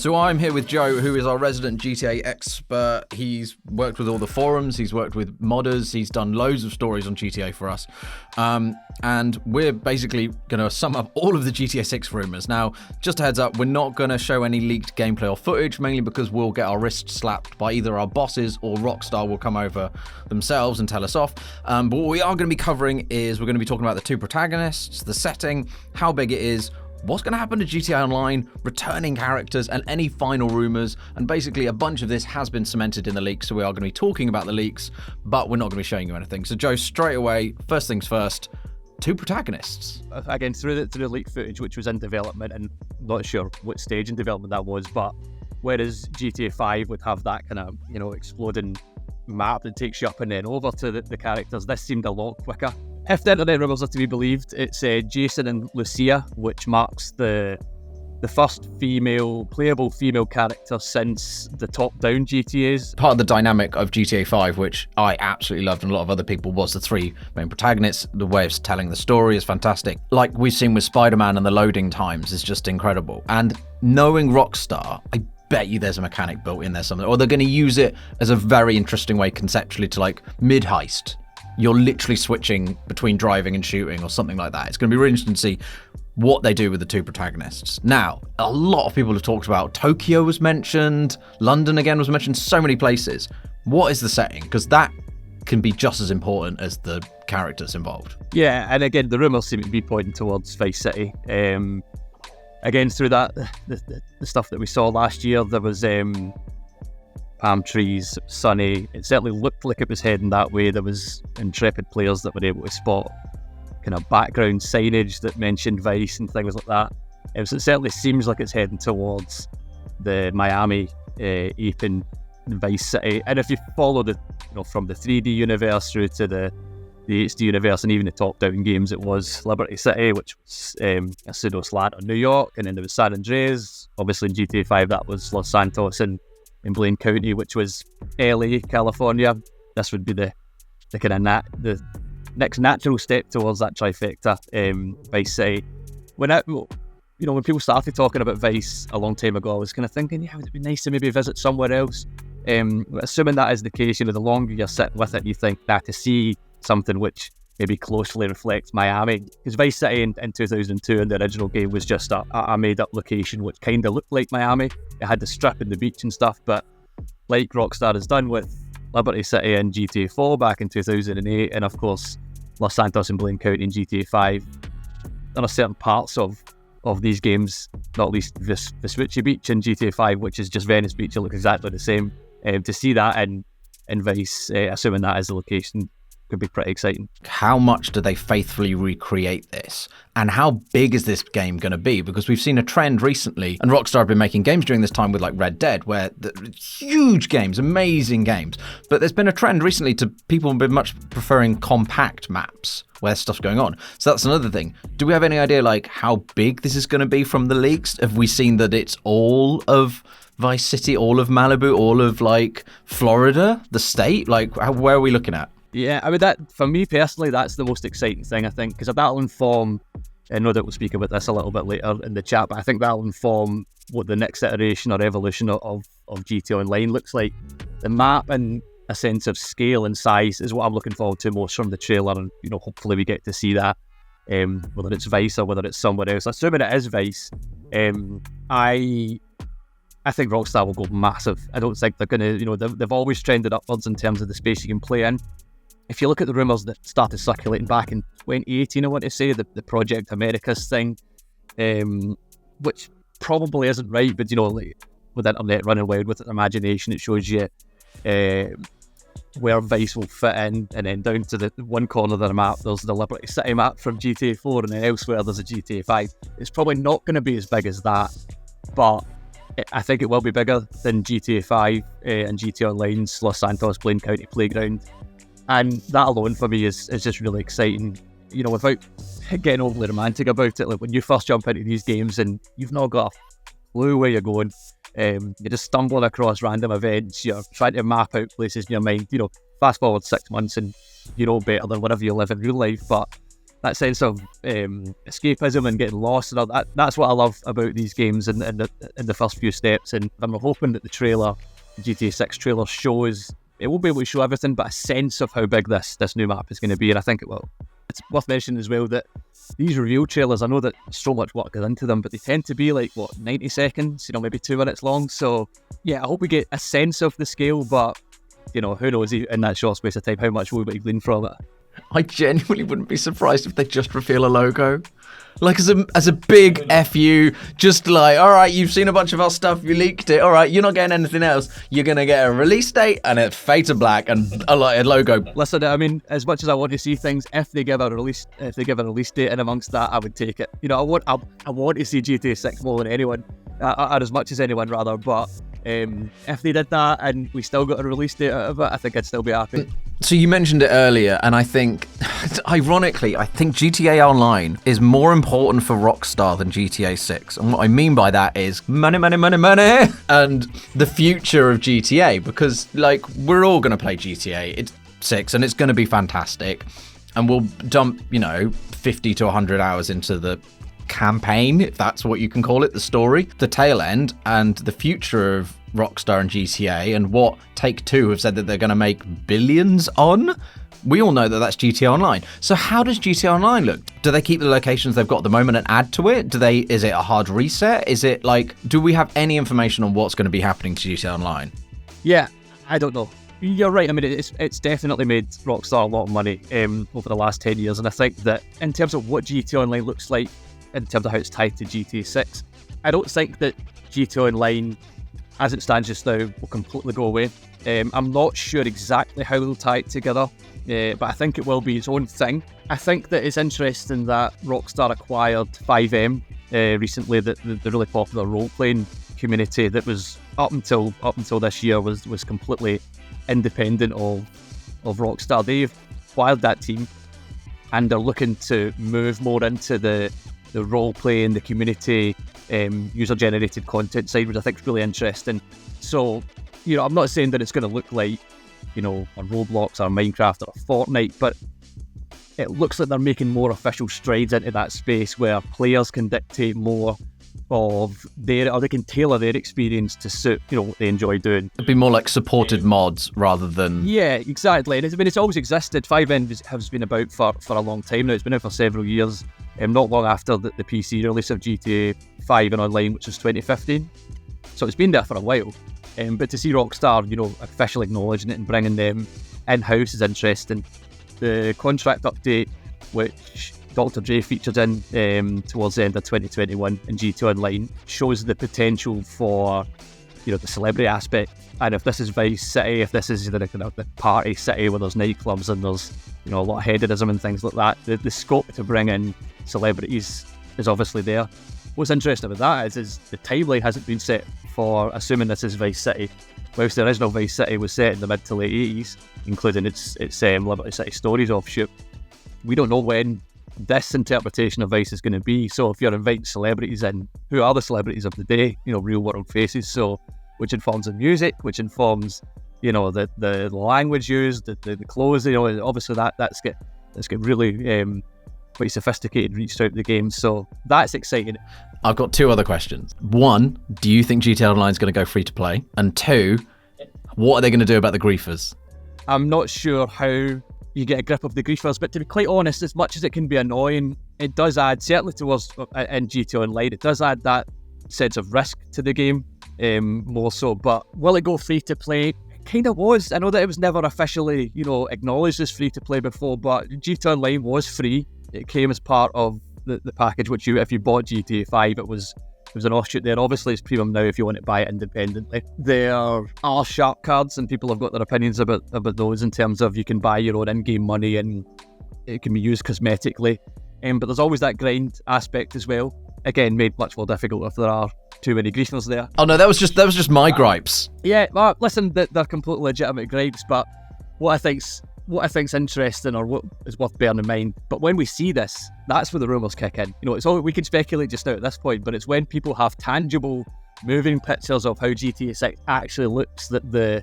So I'm here with Joe, who is our resident GTA expert. He's worked with all the forums, he's worked with modders, he's done loads of stories on GTA for us. And we're basically going to sum up all of the GTA 6 rumours. Now, just a heads up, we're not going to show any leaked gameplay or footage, mainly because we'll get our wrists slapped by either our bosses or Rockstar will come over themselves and tell us off. But what we are going to be covering is we're going to be talking about the two protagonists, the setting, how big it is, what's going to happen to GTA Online, returning characters, and any final rumours. And basically, a bunch of this has been cemented in the leaks, so we are going to be talking about the leaks, but we're not going to be showing you anything. So, Joe, straight away, first things first, two protagonists. Again, through the leak footage, which was in development, and not sure what stage in development that was, but whereas GTA 5 would have that kind of, exploding map that takes you up and then over to the characters, this seemed a lot quicker. If the internet rumours are to be believed, it's Jason and Lucia, which marks the first playable female character since the top-down GTAs. Part of the dynamic of GTA 5, which I absolutely loved and a lot of other people, was the three main protagonists. The way of telling the story is fantastic. Like we've seen with Spider-Man, and the loading times is just incredible. And knowing Rockstar, I bet you there's a mechanic built in there somewhere, or they're going to use it as a very interesting way conceptually to, like, mid-heist. You're literally switching between driving and shooting or something like that. It's going to be really interesting to see what they do with the two protagonists. Now, a lot of people have talked about Tokyo was mentioned, London again was mentioned, so many places. What is the setting? Because that can be just as important as the characters involved. Yeah, and again, the rumours seem to be pointing towards Vice City. Again, through that, the stuff that we saw last year, there was palm trees, sunny. It certainly looked like it was heading that way. There was intrepid players that were able to spot kind of background signage that mentioned Vice and things like that. So it certainly seems like it's heading towards the Miami, Akin, Vice City. And if you follow from the 3D universe through to the HD universe and even the top-down games, it was Liberty City, which was a pseudo slant on New York, and then there was San Andreas. Obviously in GTA 5 that was Los Santos and in Blaine County, which was LA, California. This would be the kind of the next natural step towards that trifecta, Vice City. When people started talking about Vice a long time ago, I was kind of thinking, would it be nice to maybe visit somewhere else? Assuming that is the case, the longer you're sitting with it, you think that to see something which maybe closely reflects Miami, because Vice City in 2002 in the original game was just a made-up location which kind of looked like Miami. It had the strip and the beach and stuff, but like Rockstar has done with Liberty City and GTA 4 back in 2008, and of course Los Santos and Blaine County in GTA 5, there are certain parts of these games, not least Vespucci Beach in GTA 5, which is just Venice Beach. It looks exactly the same. To see that in Vice, assuming that is the location, could be pretty exciting. How much do they faithfully recreate this? And how big is this game going to be? Because we've seen a trend recently, and Rockstar have been making games during this time with like Red Dead, where huge games, amazing games. But there's been a trend recently to people have been much preferring compact maps where stuff's going on. So that's another thing. Do we have any idea like how big this is going to be from the leaks? Have we seen that it's all of Vice City, all of Malibu, all of like Florida, the state? Like where are we looking at? Yeah, I mean, that for me personally, that's the most exciting thing, I think, because that'll inform, I know that we'll speak about this a little bit later in the chat, but I think that'll inform what the next iteration or evolution of GTA Online looks like. The map and a sense of scale and size is what I'm looking forward to most from the trailer, and hopefully we get to see that, whether it's Vice or whether it's somewhere else. Assuming it is Vice, I think Rockstar will go massive. I don't think they're going to, they've always trended upwards in terms of the space you can play in. If you look at the rumours that started circulating back in 2018, I want to say, the Project Americas thing, which probably isn't right, but like, with the internet running wild with its imagination, it shows you where Vice will fit in, and then down to the one corner of the map there's the Liberty City map from GTA 4, and then elsewhere there's a GTA 5. It's probably not going to be as big as that, but I think it will be bigger than GTA 5 and GTA Online's Los Santos Blaine County Playground. And that alone for me is just really exciting, without getting overly romantic about it. Like when you first jump into these games and you've not got a clue where you're going, you're just stumbling across random events, you're trying to map out places in your mind, fast forward 6 months and better than whatever you live in real life. But that sense of escapism and getting lost and all that. That's what I love about these games in the first few steps. And I'm hoping that the trailer, the GTA 6 trailer, shows, it won't be able to show everything, but a sense of how big this new map is going to be, and I think it will. It's worth mentioning as well that these reveal trailers, I know that so much work goes into them, but they tend to be like, 90 seconds, maybe 2 minutes long. So yeah, I hope we get a sense of the scale, but who knows in that short space of time how much we'll be gleaned from it. I genuinely wouldn't be surprised if they just reveal a logo. Like as a big FU, just like, all right, you've seen a bunch of our stuff, you leaked it, all right, you're not getting anything else. You're going to get a release date and it fades to black and a logo. Listen, I mean, as much as I want to see things, if they give a release date in amongst that, I would take it. I want to see GTA 6 more than anyone, or as much as anyone rather, but if they did that and we still got a release date out of it, I think I'd still be happy. So you mentioned it earlier, and I think, ironically, I think GTA Online is more important for Rockstar than GTA 6. And what I mean by that is money, money, money, money, and the future of GTA, because, we're all going to play GTA 6, and it's going to be fantastic. And we'll dump, 50 to 100 hours into the campaign, if that's what you can call it, the story, the tail end, and the future of Rockstar and GTA, and what Take-Two have said that they're going to make billions on. We all know that that's GTA Online. So how does GTA Online look? Do they keep the locations they've got at the moment and add to it? Is it a hard reset? Is it do we have any information on what's going to be happening to GTA Online? Yeah, I don't know. You're right. I mean, it's definitely made Rockstar a lot of money over the last 10 years. And I think that in terms of what GTA Online looks like, in terms of how it's tied to GTA 6, I don't think that GTA Online, as it stands just now, will completely go away. I'm not sure exactly how they'll tie it together, but I think it will be its own thing. I think that it's interesting that Rockstar acquired 5M recently, the really popular role-playing community that was up until this year was completely independent of Rockstar. They've acquired that team and they're looking to move more into the role-playing, the community, user-generated content side, which I think is really interesting. So, I'm not saying that it's going to look like, a Roblox or a Minecraft or a Fortnite, but it looks like they're making more official strides into that space where players can dictate more of or they can tailor their experience to suit, what they enjoy doing. It'd be more like supported mods rather than... Yeah, exactly. And it's always existed. 5M has been about for a long time now. It's been out for several years. Not long after the PC release of GTA 5 and Online, which was 2015. So it's been there for a while. But to see Rockstar, officially acknowledging it and bringing them in-house is interesting. The contract update, which Dr. Dre featured in towards the end of 2021 in GTA Online, shows the potential for, the celebrity aspect. And if this is Vice City, if this is the party city where there's nightclubs and there's, a lot of hedonism and things like that, the scope to bring in celebrities is obviously there. What's interesting about that is the timeline hasn't been set for, assuming this is Vice City. Whilst the original Vice City was set in the mid to late 80s, including its Liberty City Stories offshoot, we don't know when this interpretation of Vice is going to be. So if you're inviting celebrities in, who are the celebrities of the day? Real world faces. So which informs the music, which informs, the language used, the clothes. Obviously that's get really quite sophisticated reached out the game. So that's exciting. I've got two other questions. One, do you think GTA Online is going to go free to play? And two, what are they going to do about the griefers? I'm not sure how you get a grip of the griefers, but to be quite honest, as much as it can be annoying, it does add, certainly to us in GTA Online, it does add that sense of risk to the game, more so. But will it go free to play? It kind of was. I know that it was never officially, acknowledged as free to play before, but GTA Online was free. It came as part of the package, which if you bought GTA 5, it was an offshoot there. Obviously, it's premium now if you want to buy it independently. There are shark cards, and people have got their opinions about those in terms of you can buy your own in-game money and it can be used cosmetically. But there's always that grind aspect as well. Again, made much more difficult if there are too many griefers there. Oh no, that was just my gripes. Yeah, well, listen, they're completely legitimate gripes, but what I think's interesting, or what is worth bearing in mind, but when we see this, that's where the rumours kick in. It's all we can speculate just now at this point, but it's when people have tangible, moving pictures of how GTA 6 actually looks, that the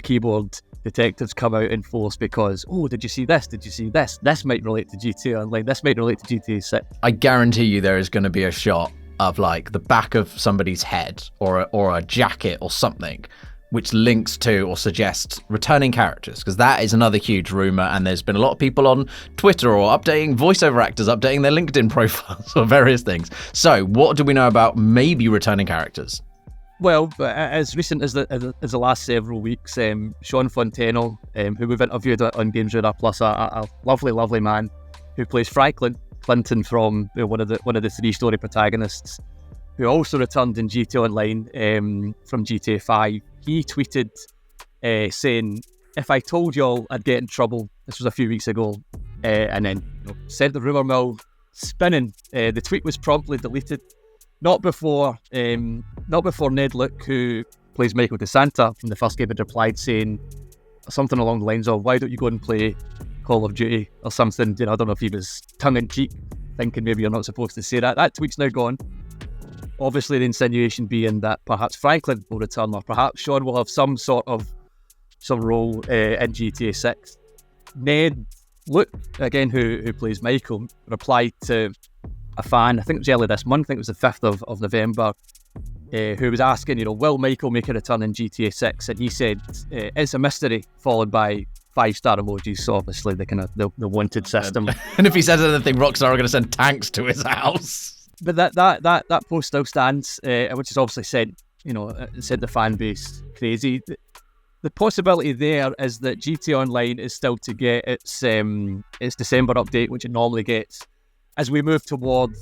keyboard detectives come out in force because, oh, did you see this? Did you see this? This might relate to GTA Online. This might relate to GTA 6. I guarantee you there is going to be a shot of like the back of somebody's head or a jacket or something which links to or suggests returning characters, because that is another huge rumor, and there's been a lot of people on Twitter or updating voiceover actors, updating their LinkedIn profiles or various things. So what do we know about maybe returning characters? Well, as recent as the last several weeks, Sean Fonteno, who we've interviewed on GamesRadar Plus, a lovely, lovely man who plays Franklin Clinton from one of the 3-story protagonists, who also returned in GTA Online from GTA 5. He tweeted saying, "If I told y'all I'd get in trouble," this was a few weeks ago, and then sent the rumour mill spinning. The tweet was promptly deleted, not before Ned Luke, who plays Michael DeSanta from the first game, had replied saying something along the lines of, "Why don't you go and play Call of Duty," or something. I don't know if he was tongue-in-cheek, thinking maybe you're not supposed to say that. That tweet's now gone. Obviously, the insinuation being that perhaps Franklin will return, or perhaps Sean will have some role in GTA 6. Ned Luke, again, who plays Michael, replied to a fan, I think it was early this month, I think it was the 5th of November, who was asking, will Michael make a return in GTA 6? And he said, it's a mystery, followed by 5-star emojis, so obviously the wanted system. And if he says anything, Rockstar are going to send tanks to his house. But that post still stands, which has obviously sent the fan base crazy. The possibility there is that GTA Online is still to get its December update, which it normally gets. As we move towards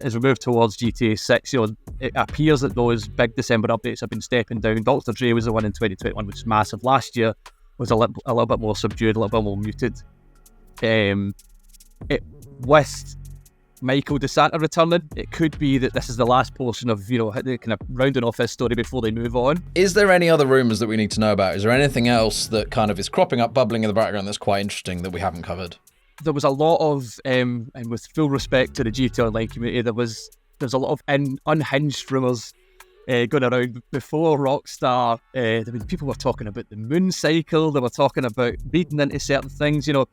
GTA 6, it appears that those big December updates have been stepping down. Dr. Dre was the one in 2021, which was massive. Last year was a little bit more subdued, a little bit more muted. With Michael DeSanta returning, it could be that this is the last portion of, kind of rounding off his story before they move on. Is there any other rumours that we need to know about? Is there anything else that kind of is cropping up, bubbling in the background that's quite interesting that we haven't covered? There was a lot of, and with full respect to the GTA Online community, there's a lot of unhinged rumours going around before Rockstar. People were talking about the moon cycle, they were talking about reading into certain things. There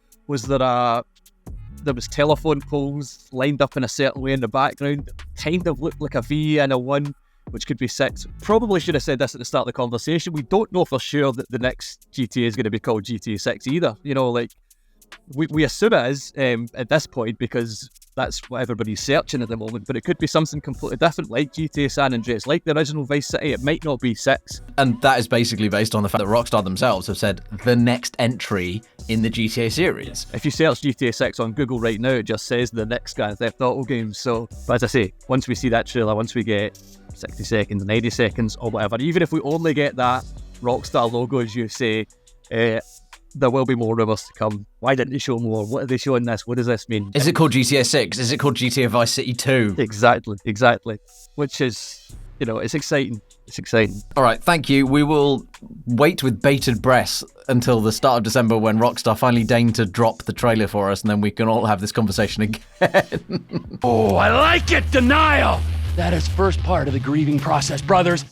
was telephone poles lined up in a certain way in the background, kind of looked like a V and a 1, which could be 6. Probably should have said this at the start of the conversation. We don't know for sure that the next GTA is going to be called GTA 6 either. We assume it is at this point because that's what everybody's searching at the moment, but it could be something completely different, like GTA San Andreas, like the original Vice City. It might not be 6. And that is basically based on the fact that Rockstar themselves have said the next entry in the GTA series. If you search GTA 6 on Google right now, it just says the next Grand Theft Auto game. So, but as I say, once we see that trailer, once we get 60 seconds, 90 seconds or whatever, even if we only get that Rockstar logo, as you say, there will be more rumours to come. Why didn't they show more? What are they showing this? What does this mean? Is it called GTA 6? Is it called GTA Vice City 2? Exactly. Which is, it's exciting. It's exciting. All right, thank you. We will wait with bated breath until the start of December when Rockstar finally deign to drop the trailer for us, and then we can all have this conversation again. Oh, I like it! Denial! That is first part of the grieving process, brothers.